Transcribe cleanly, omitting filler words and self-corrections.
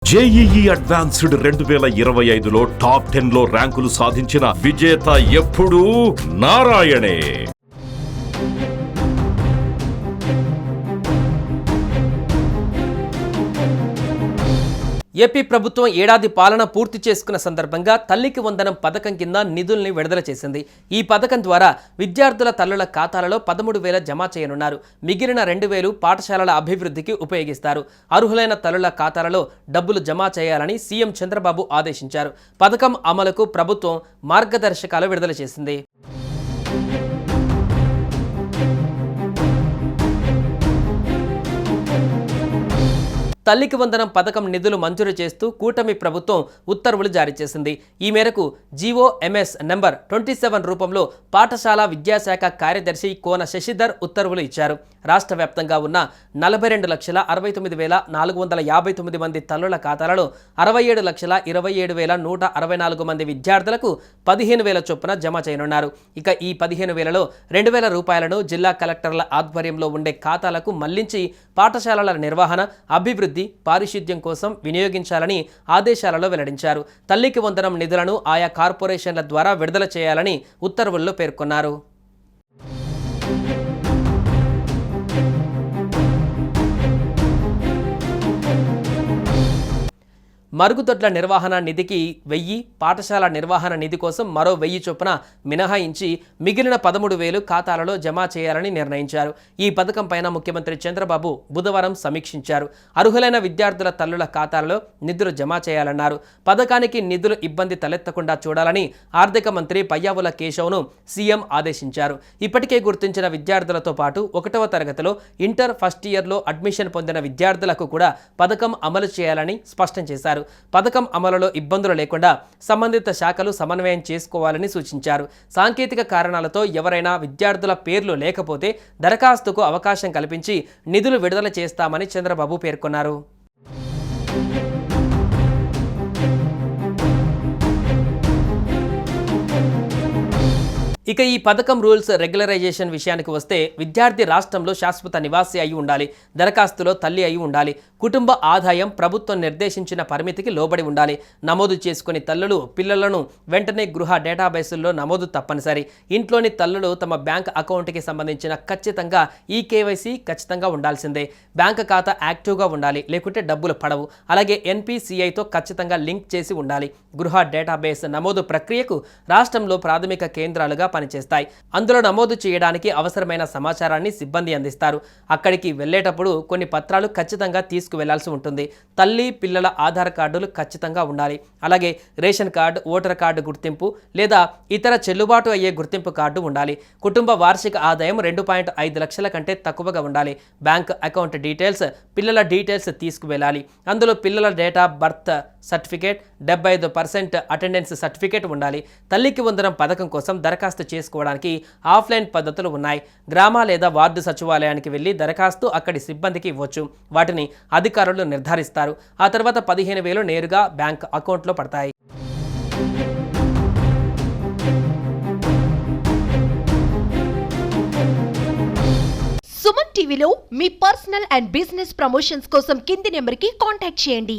JEE advanced 2025లో top 10లో ర్యాంకులు సాధించిన విజేత ఎప్పుడూ నారాయణే. ఏపీ ప్రభుత్వం ఏడాది పాలన పూర్తి చేసుకున్న సందర్భంగా తల్లికి వందనం పథకం కింద నిధుల్ని విడుదల చేసింది. ఈ పథకం ద్వారా విద్యార్థుల తల్లుల ఖాతాలలో 13,000 జమ చేయనున్నారు. మిగిలిన 2,000 పాఠశాలల అభివృద్ధికి ఉపయోగిస్తారు. అర్హులైన తల్లుల ఖాతాలలో డబ్బులు జమ చేయాలని సీఎం చంద్రబాబు ఆదేశించారు. పథకం అమలుకు ప్రభుత్వం మార్గదర్శకాలు విడుదల చేసింది. తల్లికి వందనం పథకం నిధులు మంజూరు చేస్తూ కూటమి ప్రభుత్వం ఉత్తర్వులు జారీ చేసింది. ఈ మేరకు జీఓఎంఎస్ నెంబర్ 27 రూపంలో పాఠశాల విద్యాశాఖ కార్యదర్శి కోన శశిధర్ ఉత్తర్వులు ఇచ్చారు. రాష్ట్ర వ్యాప్తంగా ఉన్న 42,69,459 మంది తల్లుల ఖాతాలలో 67,27,164 మంది విద్యార్థులకు 15,000 చొప్పున జమ చేయనున్నారు. ఇక ఈ 15,000లో 2,000 రూపాయలను జిల్లా కలెక్టర్ల ఆధ్వర్యంలో ఉండే ఖాతాలకు మళ్లించి పాఠశాలల నిర్వహణ, అభివృద్ధి, పారిశుద్ధ్యం కోసం వినియోగించాలని ఆదేశాలలో వెల్లడించారు. తల్లికి వందనం నిధులను ఆయా కార్పొరేషన్ల ద్వారా విడుదల చేయాలని ఉత్తర్వుల్లో పేర్కొన్నారు. మరుగుదొడ్ల నిర్వహణ నిధికి 1,000, పాఠశాల నిర్వహణ నిధి కోసం మరో 1,000 చొప్పున మినహాయించి మిగిలిన 13,000 ఖాతాలలో జమ చేయాలని నిర్ణయించారు. ఈ పథకం పైన ముఖ్యమంత్రి చంద్రబాబు బుధవారం సమీక్షించారు. అర్హులైన విద్యార్థుల తల్లుల ఖాతాలలో నిధులు జమ చేయాలన్నారు. పథకానికి నిధులు ఇబ్బంది తలెత్తకుండా చూడాలని ఆర్థిక మంత్రి పయ్యావుల కేశవ్ను సీఎం ఆదేశించారు. ఇప్పటికే గుర్తించిన విద్యార్థులతో పాటు 1వ తరగతిలో ఇంటర్ ఫస్ట్ ఇయర్లో అడ్మిషన్ పొందిన విద్యార్థులకు కూడా పథకం అమలు చేయాలని స్పష్టం చేశారు. పథకం అమలులో ఇబ్బందులు లేకుండా సంబంధిత శాఖలు సమన్వయం చేసుకోవాలని సూచించారు. సాంకేతిక కారణాలతో ఎవరైనా విద్యార్థుల పేర్లు లేకపోతే దరఖాస్తుకు అవకాశం కల్పించి నిధులు విడుదల చేస్తామని చంద్రబాబు పేర్కొన్నారు. ఇక ఈ పథకం రూల్స్ రెగ్యులరైజేషన్ విషయానికి వస్తే విద్యార్థి రాష్ట్రంలో శాశ్వత నివాసి అయి ఉండాలి, దరఖాస్తులో తల్లి అయి ఉండాలి, కుటుంబ ఆదాయం ప్రభుత్వం నిర్దేశించిన పరిమితికి లోబడి ఉండాలి, నమోదు చేసుకుని తల్లులు పిల్లలను వెంటనే గృహ డేటాబేసుల్లో నమోదు తప్పనిసరి, ఇంట్లోని తల్లులు తమ బ్యాంక్ అకౌంట్కి సంబంధించిన ఖచ్చితంగా ఈ కేవైసీ ఖచ్చితంగా ఉండాల్సిందే, బ్యాంక్ ఖాతా యాక్టివ్గా ఉండాలి, లేకుంటే డబ్బులు పడవు, అలాగే ఎన్పిసిఐతో ఖచ్చితంగా లింక్ చేసి ఉండాలి. గృహ డేటాబేస్ నమోదు ప్రక్రియకు రాష్ట్రంలో ప్రాథమిక కేంద్రాలుగా పనిచేస్తాయి. అందులో నమోదు చేయడానికి అవసరమైన సమాచారాన్ని సిబ్బంది అందిస్తారు. అక్కడికి వెళ్ళేటప్పుడు కొన్ని పత్రాలు ఖచ్చితంగా తీసుకువెళ్లాల్సి ఉంటుంది. తల్లి పిల్లల ఆధార్ కార్డులు ఖచ్చితంగా ఉండాలి. అలాగే రేషన్ కార్డు, ఓటర్ కార్డు గుర్తింపు లేదా ఇతర చెల్లుబాటు అయ్యే గుర్తింపు కార్డు ఉండాలి. కుటుంబ వార్షిక ఆదాయం 2.5 లక్షల కంటే తక్కువగా ఉండాలి. బ్యాంక్ అకౌంట్ డీటెయిల్స్, పిల్లల డీటెయిల్స్ తీసుకువెళ్ళాలి. అందులో పిల్లల date of birth certificate, 75% attendance certificate ఉండాలి. తల్లికి వందనం పథకం కోసం దరఖాస్తు చేసుకోవడానికి ఆఫ్లైన్ పద్ధతులు ఉన్నాయి. గ్రామ లేదా వార్డు సచివాలయానికి వెళ్లి దరఖాస్తు అక్కడి సిబ్బందికి ఇవ్వచ్చు. వాటిని అధికారులు నిర్ధారిస్తారు. ఆ తర్వాత 15,000 నేరుగా బ్యాంక్ అకౌంట్లో పడతాయి. సుమన్ టీవీలో మీ పర్సనల్ అండ్ బిజినెస్ ప్రమోషన్స్ కోసం కింది నెంబర్కి కాంటాక్ట్ చేయండి.